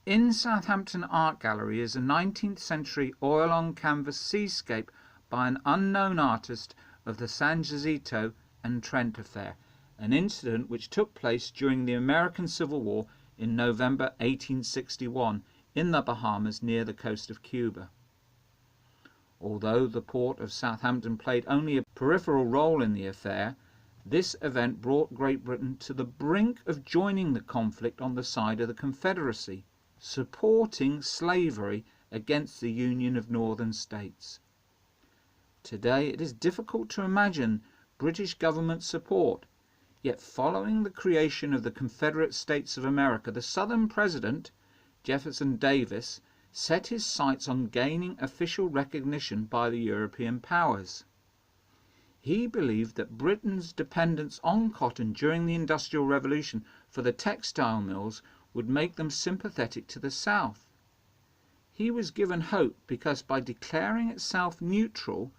In Southampton Art Gallery is a 19th century oil-on-canvas seascape by an unknown artist of the San Jacinto and Trent Affair, an incident which took place during the American Civil War in November 1861 in the Bahamas near the coast of Cuba. Although the port of Southampton played only a peripheral role in the affair, this event brought Great Britain to the brink of joining the conflict on the side of the Confederacy, supporting slavery against the Union of Northern States. Today it is difficult to imagine British government support, yet following the creation of the Confederate States of America, the Southern President, Jefferson Davis, set his sights on gaining official recognition by the European powers. He believed that Britain's dependence on cotton during the Industrial Revolution for the textile mills would make them sympathetic to the South. He was given hope because by declaring itself neutral,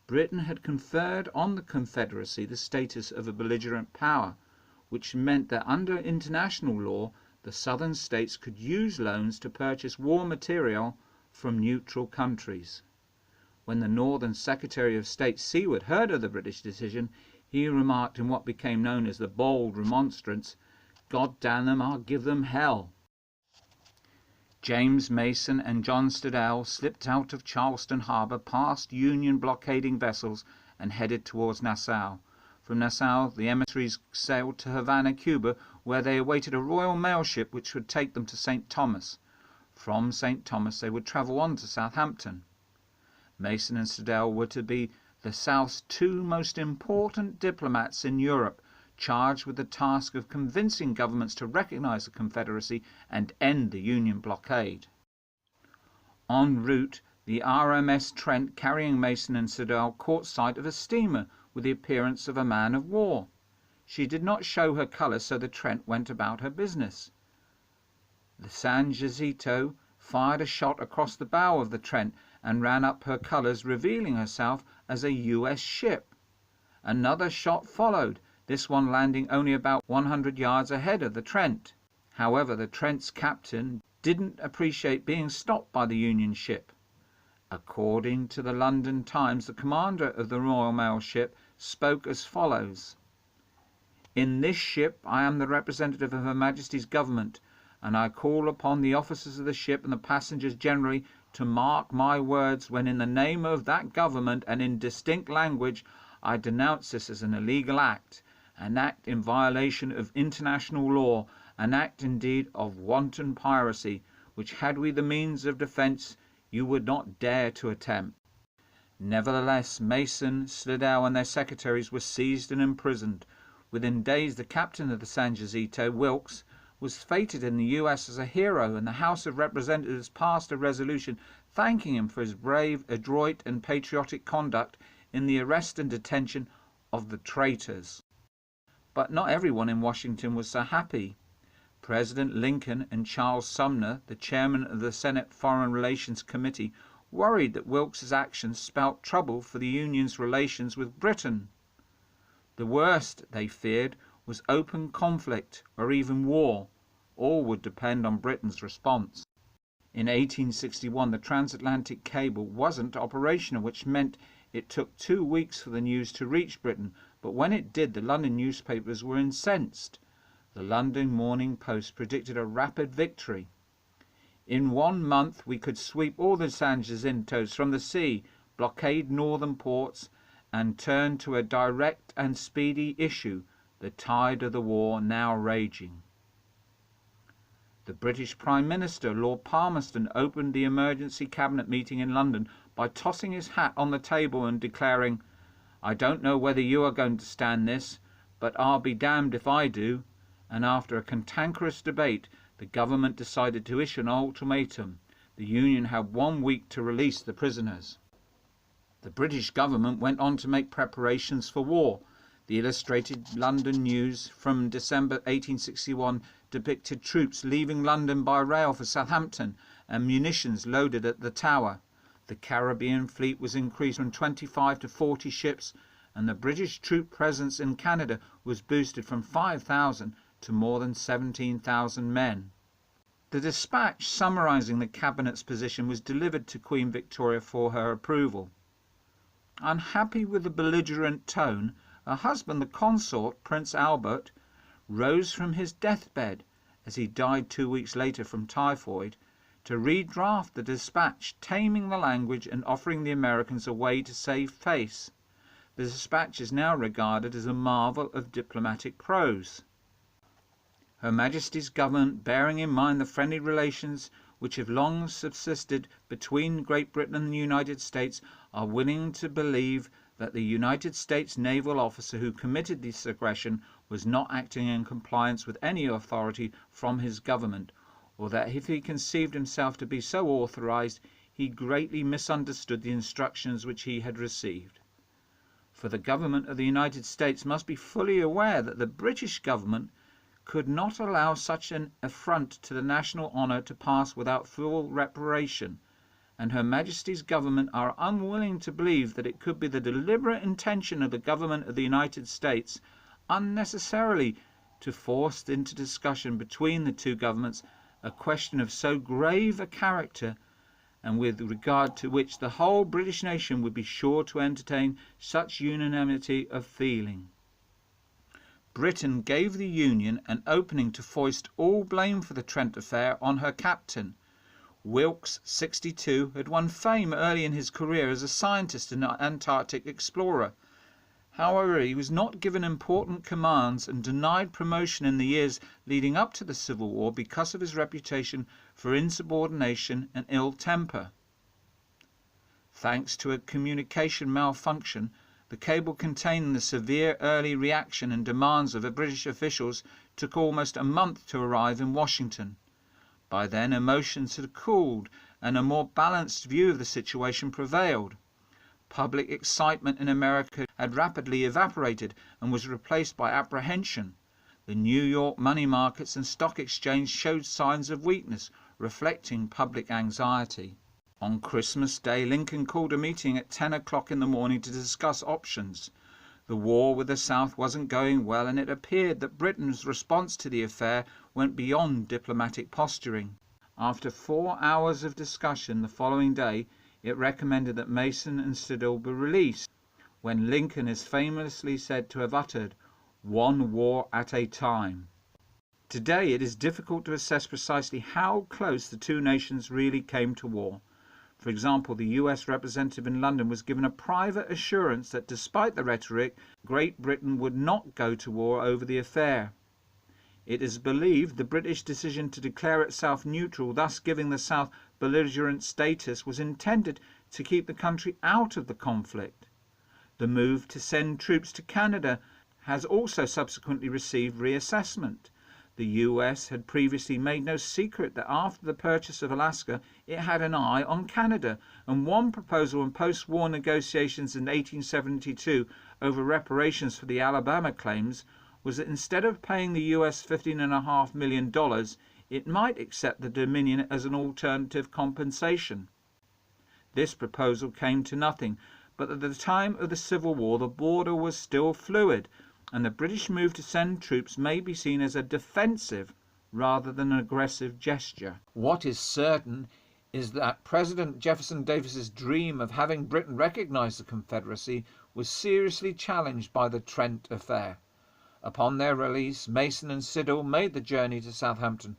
Britain had conferred on the Confederacy the status of a belligerent power, which meant that under international law the Southern states could use loans to purchase war material from neutral countries. When the Northern Secretary of State Seward heard of the British decision, he remarked in what became known as the bold remonstrance, "God damn them, I'll give them hell." James Mason and John Slidell slipped out of Charleston harbor past Union blockading vessels and headed towards Nassau. From Nassau the emissaries sailed to Havana, Cuba, where they awaited a Royal Mail ship which would take them to St. Thomas. From St. Thomas they would travel on to Southampton. Mason and Slidell were to be the South's two most important diplomats in Europe, charged with the task of convincing governments to recognize the Confederacy and end the Union blockade. En route, the RMS Trent, carrying Mason and Slidell, caught sight of a steamer with the appearance of a man of war. She did not show her colors, so the Trent went about her business. The San Jacinto fired a shot across the bow of the Trent and ran up her colors, revealing herself as a U.S. ship. Another shot followed, this one landing only about 100 yards ahead of the Trent. However, the Trent's captain didn't appreciate being stopped by the Union ship. According to the London Times, the commander of the Royal Mail ship spoke as follows: "In this ship I am the representative of Her Majesty's government, and I call upon the officers of the ship and the passengers generally to mark my words when in the name of that government and in distinct language I denounce this as an illegal act, an act in violation of international law, an act indeed of wanton piracy, which had we the means of defence you would not dare to attempt." Nevertheless, Mason, Slidell and their secretaries were seized and imprisoned. Within days the captain of the San Jacinto, Wilkes, was feted in the U.S. as a hero, and the House of Representatives passed a resolution thanking him for his brave, adroit and patriotic conduct in the arrest and detention of the traitors. But not everyone in Washington was so happy. President Lincoln and Charles Sumner, the chairman of the Senate Foreign Relations Committee, worried that Wilkes's actions spelt trouble for the Union's relations with Britain. The worst, they feared, was open conflict or even war. All would depend on Britain's response. In 1861 the transatlantic cable wasn't operational, which meant it took 2 weeks for the news to reach Britain, but when it did the London newspapers were incensed. The London Morning Post predicted a rapid victory. "In 1 month we could sweep all the San Jacintos from the sea, blockade northern ports, and turn to a direct and speedy issue, the tide of the war now raging." The British Prime Minister, Lord Palmerston, opened the emergency cabinet meeting in London by tossing his hat on the table and declaring, "I don't know whether you are going to stand this, but I'll be damned if I do," and after a cantankerous debate the government decided to issue an ultimatum. The Union had 1 week to release the prisoners. The British government went on to make preparations for war. The Illustrated London News from December 1861 depicted troops leaving London by rail for Southampton and munitions loaded at the Tower. The Caribbean fleet was increased from 25 to 40 ships, and the British troop presence in Canada was boosted from 5,000 to more than 17,000 men. The dispatch summarising the Cabinet's position was delivered to Queen Victoria for her approval. Unhappy with the belligerent tone, her husband, the consort, Prince Albert, rose from his deathbed, as he died 2 weeks later from typhoid, to redraft the dispatch, taming the language and offering the Americans a way to save face. The dispatch is now regarded as a marvel of diplomatic prose. Her Majesty's government, bearing in mind the friendly relations which have long subsisted between Great Britain and the United States, are willing to believe that the United States naval officer who committed this aggression was not acting in compliance with any authority from his government, or that if he conceived himself to be so authorized, he greatly misunderstood the instructions which he had received. For the government of the United States must be fully aware that the British government could not allow such an affront to the national honour to pass without full reparation, and Her Majesty's government are unwilling to believe that it could be the deliberate intention of the government of the United States unnecessarily to force into discussion between the two governments a question of so grave a character, and with regard to which the whole British nation would be sure to entertain such unanimity of feeling. Britain gave the Union an opening to foist all blame for the Trent Affair on her captain. Wilkes, 62, had won fame early in his career as a scientist and Antarctic explorer. However, he was not given important commands and denied promotion in the years leading up to the Civil War because of his reputation for insubordination and ill temper. Thanks to a communication malfunction, the cable containing the severe early reaction and demands of the British officials took almost a month to arrive in Washington. By then emotions had cooled and a more balanced view of the situation prevailed. Public excitement in America had rapidly evaporated and was replaced by apprehension. The New York money markets and stock exchange showed signs of weakness, reflecting public anxiety. On Christmas Day, Lincoln called a meeting at 10 o'clock in the morning to discuss options. The war with the South wasn't going well, and it appeared that Britain's response to the affair went beyond diplomatic posturing. After 4 hours of discussion the following day, it recommended that Mason and Siddle be released, when Lincoln is famously said to have uttered, "One war at a time." Today it is difficult to assess precisely how close the two nations really came to war. For example, the US representative in London was given a private assurance that despite the rhetoric, Great Britain would not go to war over the affair. It is believed the British decision to declare itself neutral, thus giving the South belligerent status, was intended to keep the country out of the conflict. The move to send troops to Canada has also subsequently received reassessment. The US had previously made no secret that after the purchase of Alaska it had an eye on Canada, and one proposal in post-war negotiations in 1872 over reparations for the Alabama claims was that instead of paying the US $15.5 million, it might accept the Dominion as an alternative compensation. This proposal came to nothing, but at the time of the Civil War the border was still fluid, and the British move to send troops may be seen as a defensive rather than an aggressive gesture. What is certain is that President Jefferson Davis's dream of having Britain recognize the Confederacy was seriously challenged by the Trent Affair. Upon their release, Mason and Siddle made the journey to Southampton,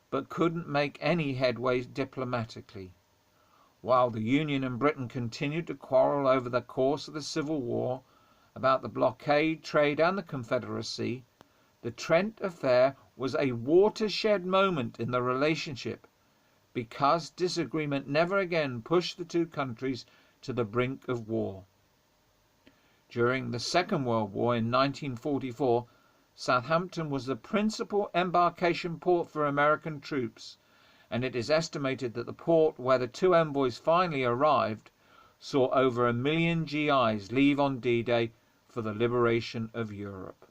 but couldn't make any headway diplomatically. While the Union and Britain continued to quarrel over the course of the Civil War, about the blockade, trade and the Confederacy, the Trent Affair was a watershed moment in the relationship, because disagreement never again pushed the two countries to the brink of war. During the Second World War in 1944, Southampton was the principal embarkation port for American troops, and it is estimated that the port where the two envoys finally arrived saw over 1 million GIs leave on D-Day for the liberation of Europe.